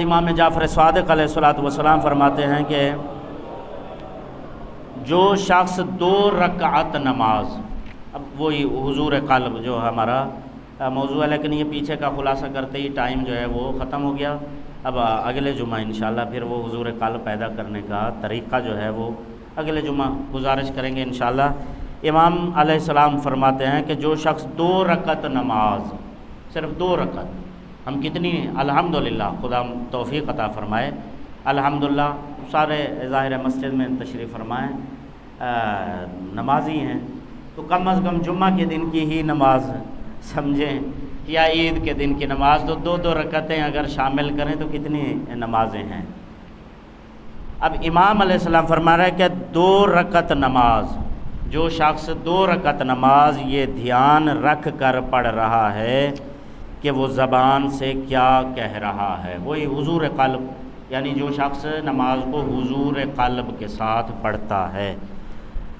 امام جعفر صادق علیہ الصلوۃ والسلام فرماتے ہیں کہ جو شخص 2 رکعت نماز، اب وہی حضور قلب جو ہمارا موضوع ہے، لیکن یہ پیچھے کا خلاصہ کرتے ہی ٹائم جو ہے وہ ختم ہو گیا۔ اب اگلے جمعہ انشاءاللہ پھر وہ حضور قلب پیدا کرنے کا طریقہ جو ہے وہ اگلے جمعہ گزارش کریں گے انشاءاللہ۔ امام علیہ السلام فرماتے ہیں کہ جو شخص 2 رکعت نماز، صرف 2 رکعت، ہم کتنی الحمدللہ، خدا توفیق عطا فرمائے، الحمدللہ سارے ظاہر مسجد میں تشریف فرمائیں، نمازی ہیں، تو کم از کم جمعہ کے دن کی ہی نماز سمجھیں یا عید کے دن کی نماز، تو 2 رکعتیں اگر شامل کریں تو کتنی نمازیں ہیں۔ اب امام علیہ السلام فرما رہے ہیں کہ 2 رکعت نماز، جو شخص 2 رکعت نماز یہ دھیان رکھ کر پڑھ رہا ہے کہ وہ زبان سے کیا کہہ رہا ہے، وہی حضور قلب، یعنی جو شخص نماز کو حضور قلب کے ساتھ پڑھتا ہے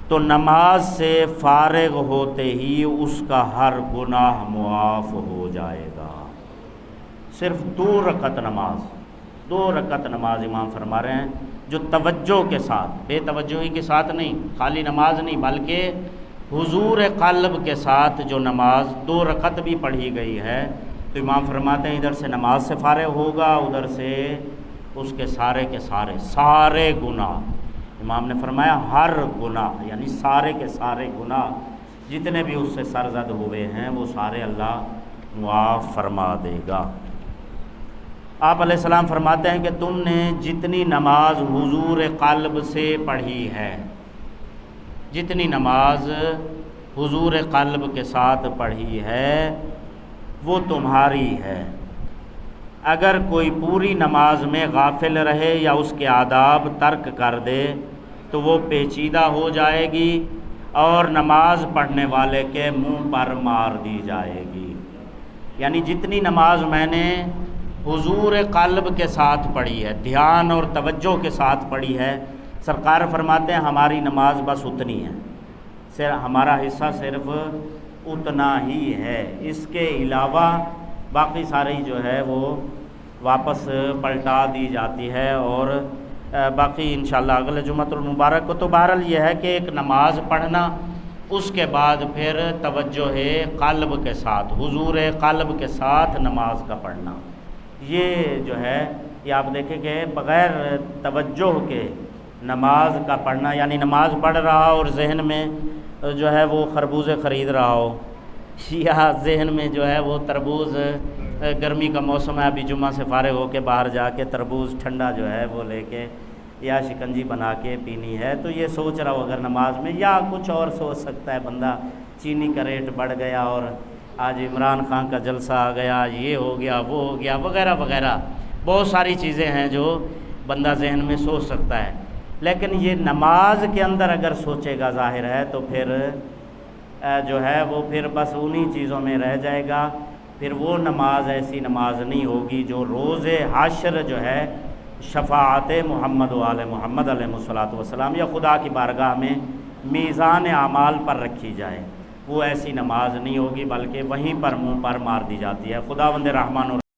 تو نماز سے فارغ ہوتے ہی اس کا ہر گناہ معاف ہو جائے گا۔ صرف 2 رکعت نماز، 2 رکعت نماز امام فرما رہے ہیں، جو توجہ کے ساتھ، بے توجہی کے ساتھ نہیں، خالی نماز نہیں، بلکہ حضور قلب کے ساتھ جو نماز 2 رکعت بھی پڑھی گئی ہے، تو امام فرماتے ہیں ادھر سے نماز سے فارغ ہوگا، ادھر سے اس کے سارے کے سارے گناہ، امام نے فرمایا ہر گناہ، یعنی سارے کے سارے گناہ جتنے بھی اس سے سرزد ہوئے ہیں وہ سارے اللہ معاف فرما دے گا۔ آپ علیہ السلام فرماتے ہیں کہ تم نے جتنی نماز حضور قلب سے پڑھی ہے، جتنی نماز حضور قلب کے ساتھ پڑھی ہے وہ تمہاری ہے۔ اگر کوئی پوری نماز میں غافل رہے یا اس کے آداب ترک کر دے تو وہ پیچیدہ ہو جائے گی اور نماز پڑھنے والے کے منہ پر مار دی جائے گی۔ یعنی جتنی نماز میں نے حضور قلب کے ساتھ پڑھی ہے، دھیان اور توجہ کے ساتھ پڑھی ہے، سرکار فرماتے ہیں ہماری نماز بس اتنی ہے، ہمارا حصہ صرف اتنا ہی ہے، اس کے علاوہ باقی ساری جو ہے وہ واپس پلٹا دی جاتی ہے، اور باقی انشاءاللہ اگلے جمعۃ المبارک کو۔ تو بہرحال یہ ہے کہ ایک نماز پڑھنا، اس کے بعد پھر توجہ قلب کے ساتھ، حضور قلب کے ساتھ نماز کا پڑھنا، یہ جو ہے یہ آپ دیکھیں کہ بغیر توجہ کے نماز کا پڑھنا، یعنی نماز پڑھ رہا اور ذہن میں جو ہے وہ خربوزے خرید رہا ہو، یا ذہن میں جو ہے وہ تربوز، گرمی کا موسم ہے، ابھی جمعہ سے فارغ ہو کے باہر جا کے تربوز ٹھنڈا جو ہے وہ لے کے یا شکنجی بنا کے پینی ہے، تو یہ سوچ رہا ہو اگر نماز میں، یا کچھ اور سوچ سکتا ہے بندہ، چینی کا ریٹ بڑھ گیا اور آج عمران خان کا جلسہ آ گیا، یہ ہو گیا وہ ہو گیا وغیرہ وغیرہ، بہت ساری چیزیں ہیں جو بندہ ذہن میں سوچ سکتا ہے، لیکن یہ نماز کے اندر اگر سوچے گا ظاہر ہے تو پھر جو ہے وہ پھر بس انہی چیزوں میں رہ جائے گا، پھر وہ نماز ایسی نماز نہیں ہوگی جو روز حشر جو ہے شفاعت محمد و آل محمد علیہ الصلوۃ والسلام یا خدا کی بارگاہ میں میزان اعمال پر رکھی جائے، وہ ایسی نماز نہیں ہوگی، بلکہ وہیں پر منہ پر مار دی جاتی ہے۔ خداوند رحمان